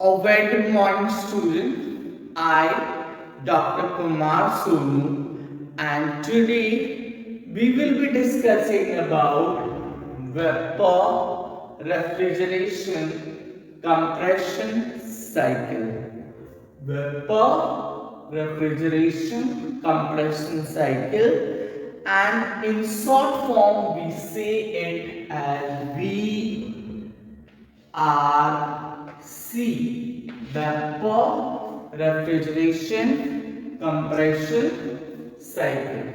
A very good morning, student. I, Dr. Kumar Sonu, and today we will be discussing about vapor refrigeration compression cycle. Vapor refrigeration compression cycle, and in short form we say it as VRC, vapor refrigeration compression cycle.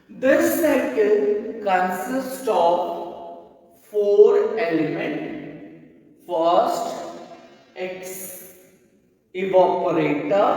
This cycle consists of four elements. First, evaporator.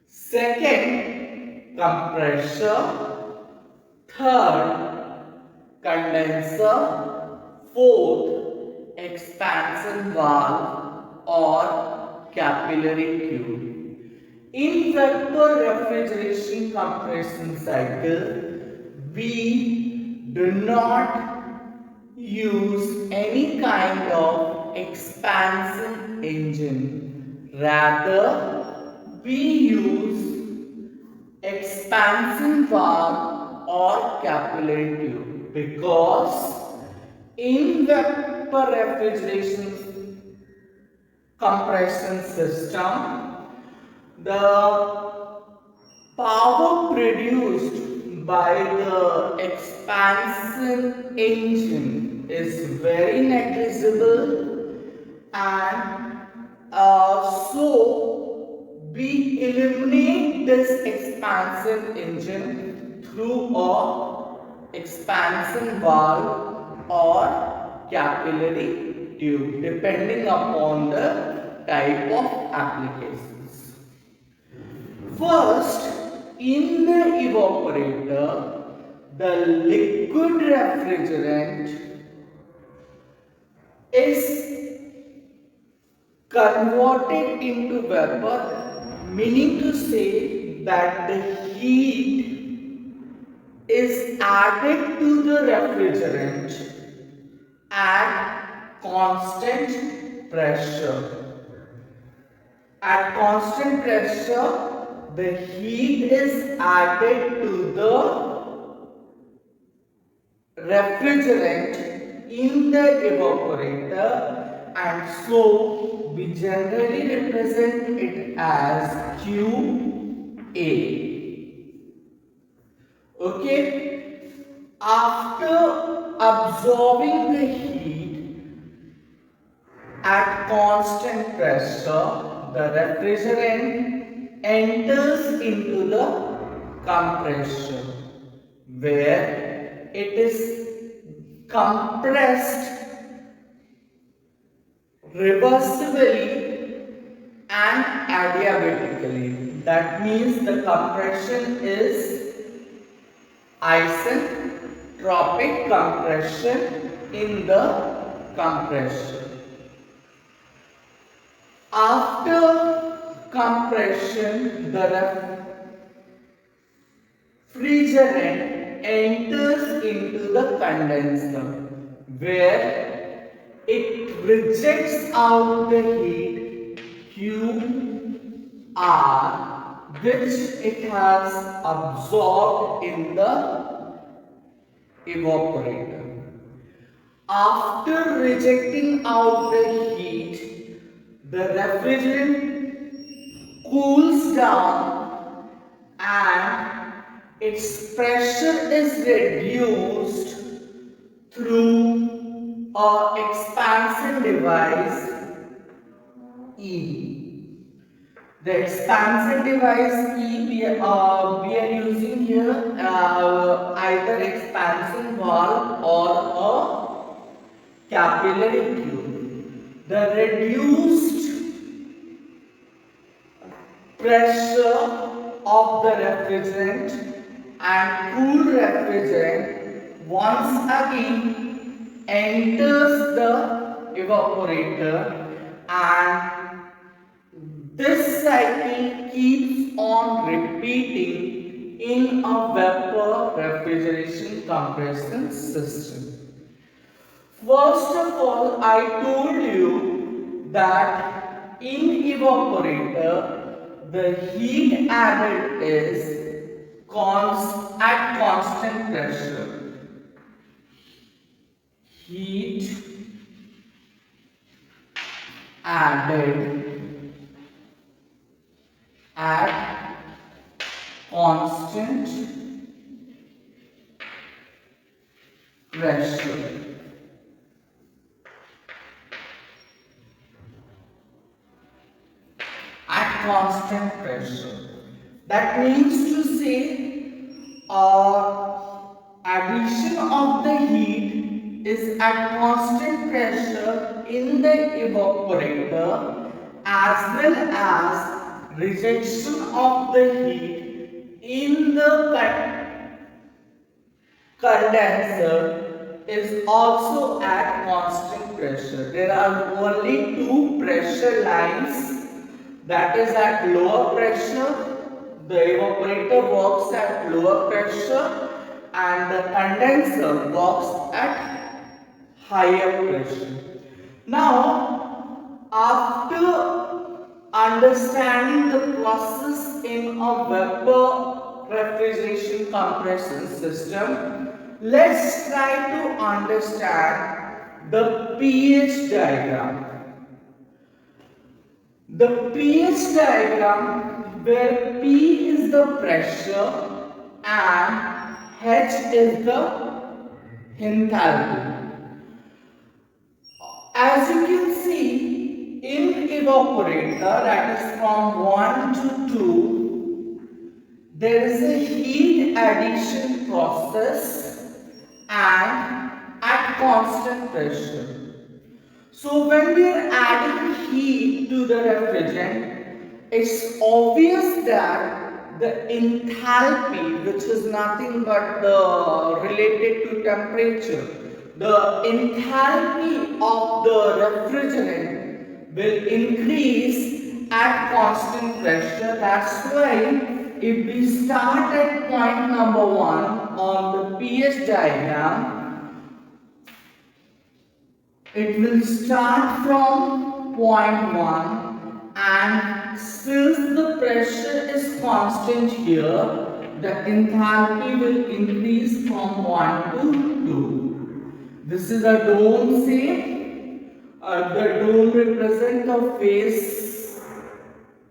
Second, compressor. Third, condenser. Fourth, expansion valve or capillary tube. In vapor refrigeration compression cycle, we do not use any kind of expansion engine. Rather, we use expansion valve or capillary tube, because in vapor refrigeration compression system, the power produced by the expansion engine is very negligible, and so we eliminate this expansion engine through a expansion valve or capillary tube, depending upon the type of applications. First, in the evaporator, the liquid refrigerant is converted into vapor, meaning to say that the heat is added to the refrigerant at constant pressure. At constant pressure, the heat is added to the refrigerant in the evaporator, and so we generally represent it as QA. Okay? After absorbing the heat at constant pressure, the refrigerant enters into the compressor, where it is compressed reversibly and adiabatically. That means the compression is isentropic compression in the compressor. After compression, the refrigerant enters into the condenser, where it rejects out the heat QR, which it has absorbed in the evaporator. After rejecting out the heat, the refrigerant cools down and its pressure is reduced through a expansion device E. The expansion device E we are using here either expansion valve or a capillary tube. The reduced pressure of the refrigerant and cool refrigerant once again enters the evaporator, and this cycle keeps on repeating in a vapor refrigeration compression system. First of all, I told you that in evaporator, the heat added is at constant pressure. Heat added at constant pressure. At constant pressure. That means to say addition of the heat is at constant pressure in the evaporator as well as rejection of the heat in the condenser is also at constant pressure. There are only two pressure lines, that is at lower pressure. The evaporator works at lower pressure and the condenser works at higher pressure. Now, after understanding the process in a vapor refrigeration compression system, let's try to understand the pH diagram. The pH diagram, where P is the pressure and H is the enthalpy. As you can see, in evaporator, that is from 1 to 2, there is a heat addition process and at constant pressure. So when we are adding heat to the refrigerant, it's obvious that the enthalpy, which is nothing but related to temperature, the enthalpy of the refrigerant will increase at constant pressure. That's why if we start at point number 1 on the pH diagram, it will start from point 1, and since the pressure is constant here, the enthalpy will increase from 1 to 2. This is a dome shape. The dome represents the phase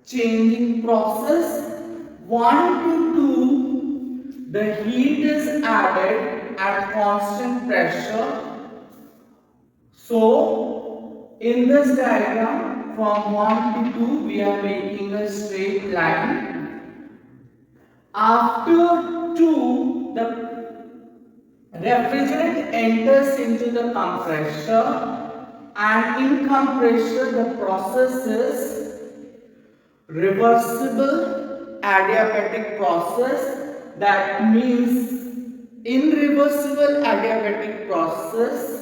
changing process. 1 to 2, the heat is added at constant pressure. So, in this diagram, from 1 to 2, we are making a straight line. After 2, the refrigerant enters into the compressor, and in compressor, the process is reversible adiabatic process. That means, in reversible adiabatic process,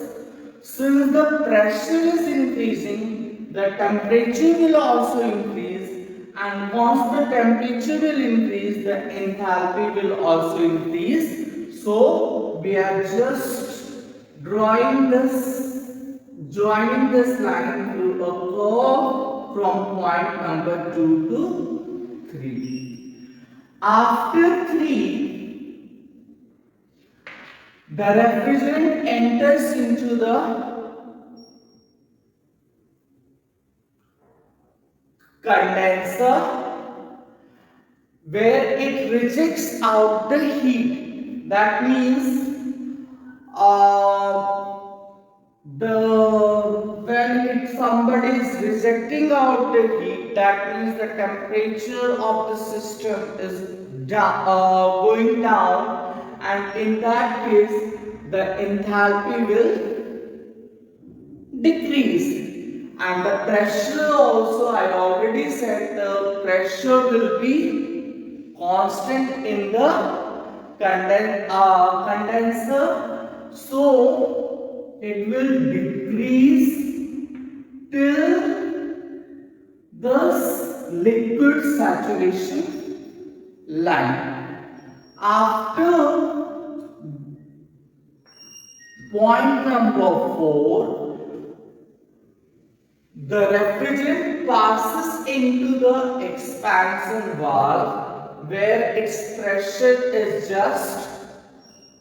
since the pressure is increasing, the temperature will also increase, and once the temperature will increase, the enthalpy will also increase. So, we are just drawing this, joining this line through a curve from point number 2 to 3. After 3, the refrigerant enters into the condenser where it rejects out the heat. That means when somebody is rejecting out the heat, that means the temperature of the system is going down, and in that case the enthalpy will decrease, and the pressure also, I already said the pressure will be constant in the condenser, so it will decrease till the liquid saturation line. After Point number 4, the refrigerant passes into the expansion valve where its pressure is just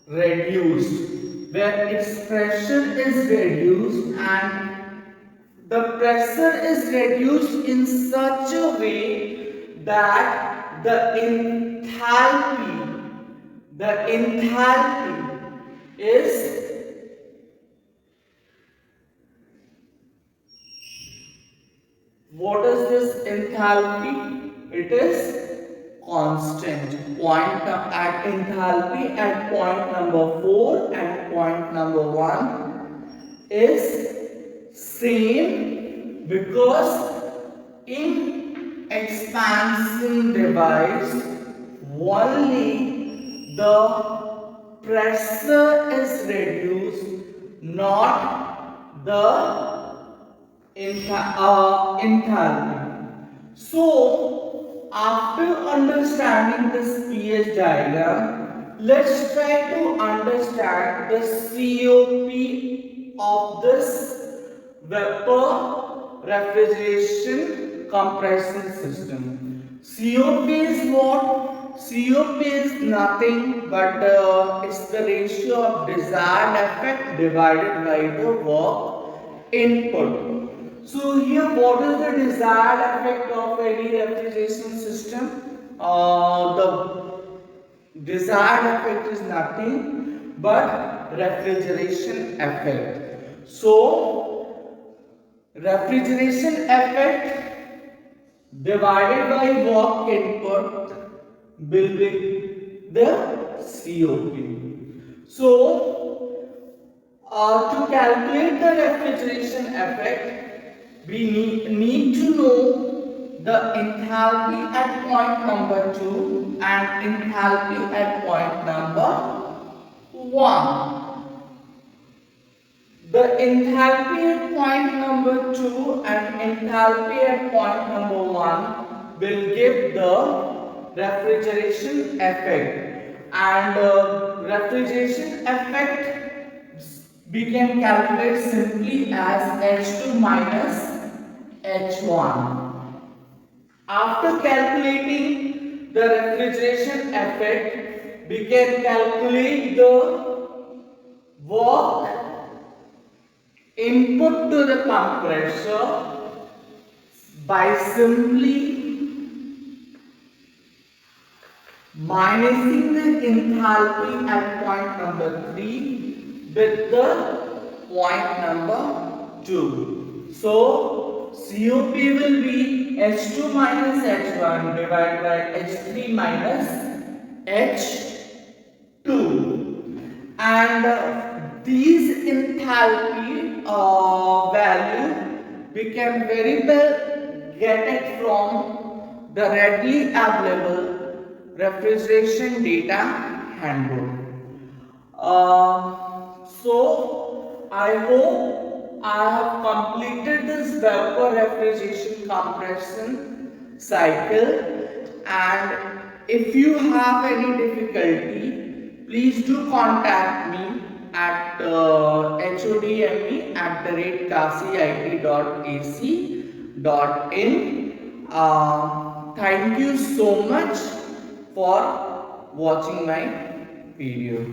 reduced. Where its pressure is reduced and the pressure is reduced in such a way that the enthalpy is, what is this enthalpy? It is constant. Point at enthalpy at point number 4 and point number 1 is same, because in expansion device only the pressure is reduced, not the enthalpy. So, after understanding this pH diagram, let's try to understand the COP of this vapor refrigeration compression system. COP is what? COP is nothing but it's the ratio of desired effect divided by the work input. So here, what is the desired effect of any refrigeration system? The desired effect is nothing but refrigeration effect. So refrigeration effect divided by work input will be the COP. So to calculate the refrigeration effect, we need to know the enthalpy at point number 2 and enthalpy at point number 1. The enthalpy at point number 2 and enthalpy at point number 1 will give the refrigeration effect, and refrigeration effect we can calculate simply as H2 minus H1. After calculating the refrigeration effect, we can calculate the work input to the compressor by simply minusing the enthalpy at point number 3 with the point number 2. So COP will be H2 minus H1 divided by H3 minus H2, and these enthalpy value we can very well get it from the readily available refrigeration data handbook. So I hope I have completed this vapor refrigeration compression cycle, and if you have any difficulty, please do contact me at hodme@kasicit.ac.in. Thank you so much for watching my video.